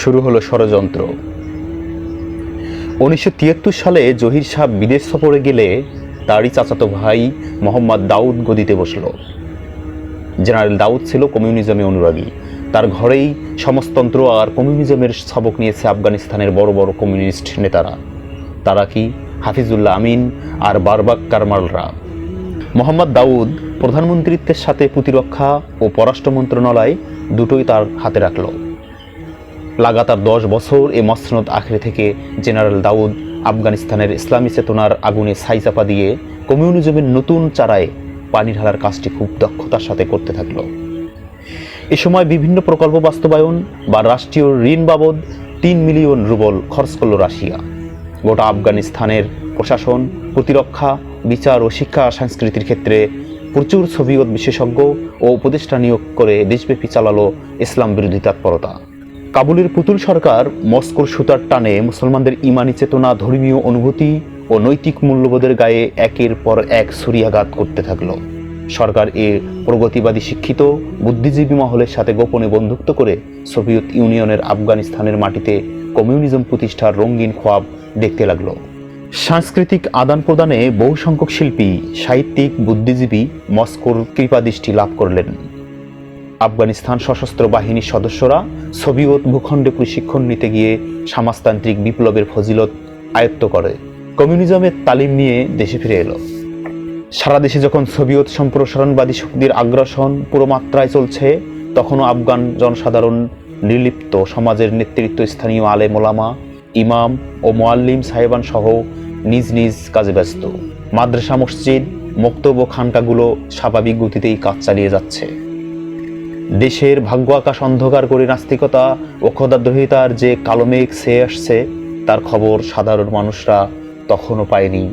শুরু হলো ষড়যন্ত্র। 1973 সালে জহির শাহ বিদেশ সফরে গেলে তারই চাচাতো ভাই মোহাম্মদ দাউদ গদিতে বসল। জেনারেল দাউদ ছিল কমিউনিজমে অনুরাগী। তার ঘরেই সমাজতন্ত্র আর কমিউনিজমের সবক নিয়েছে আফগানিস্তানের বড় বড় কমিউনিস্ট নেতারা। তারা কি হাফিজুল্লাহ আমিন আর বারবাক কারমালরা। মোহাম্মদ দাউদ প্রধানমন্ত্রীত্বের সাথে প্রতিরক্ষা ও পররাষ্ট্র মন্ত্রণালয় দুটোই তার হাতে রাখল। লাগাতার 10 বছর এ মসনদ আখড়ে থেকে জেনারেল দাউদ আফগানিস্তানের ইসলামী চেতনার আগুনে ছাই চাপা দিয়ে কমিউনিজমের নতুন চারায় পানি ঢালার কাজটি খুব দক্ষতার সাথে করতে থাকল। এ সময় বিভিন্ন প্রকল্প বাস্তবায়ন বা রাষ্ট্রীয় ঋণ বাবদ 3 মিলিয়ন রুবল খরচ করল রাশিয়া। গোটা আফগানিস্তানের প্রশাসন, প্রতিরক্ষা, বিচার ও শিক্ষা সংস্কৃতির ক্ষেত্রে প্রচুর সোভিয়েত বিশেষজ্ঞ ও উপদেষ্টা নিয়োগ করে দেশব্যাপী চালালো ইসলাম বিরোধী তৎপরতা। কাবুলের পুতুল সরকার মস্কোর সুতার টানে মুসলমানদের ইমানি চেতনা, ধর্মীয় অনুভূতি ও নৈতিক মূল্যবোধের গায়ে একের পর এক ছুরিয়াঘাত করতে থাকল। সরকার এ প্রগতিবাদী শিক্ষিত বুদ্ধিজীবী মহলের সাথে গোপনে বন্ধুত্ব করে সোভিয়েত ইউনিয়নের আফগানিস্তানের মাটিতে কমিউনিজম প্রতিষ্ঠার রঙিন খোয়াব দেখতে লাগলো। সাংস্কৃতিক আদান প্রদানে বহু সংখ্যক শিল্পী, সাহিত্যিক, বুদ্ধিজীবী মস্কোর কৃপাদৃষ্টি লাভ করলেন। আফগানিস্তান সশস্ত্র বাহিনীর সদস্যরা সোভিয়েত ভূখণ্ডে প্রশিক্ষণ নিতে গিয়ে সমাজতান্ত্রিক বিপ্লবের ফজিলত আয়ত্ত করে কমিউনিজমের তালিম নিয়ে দেশে ফিরে এলো। সারা দেশে যখন সোভিয়েত সম্প্রসারণবাদী শক্তির আগ্রাসন পুরো মাত্রায় চলছে, তখনও আফগান জনসাধারণ নির্লিপ্ত, সমাজের নেতৃত্ব, স্থানীয় আলেম ওলামা, ইমাম ও মোয়াল্লিম সাহেবান সহ নিজ নিজ কাজে ব্যস্ত। মাদ্রাসা, মসজিদ, মক্তব ও খানকাগুলো স্বাভাবিক গতিতেই কাজ চালিয়ে যাচ্ছে। দেশের ভাগ্য আকাশ অন্ধকার করে নাস্তিকতা ও খোদাদ্রোহিতার যে কালো মেঘ ছেয়ে আসছে, তার খবর সাধারণ মানুষরা তখনও পায়নি।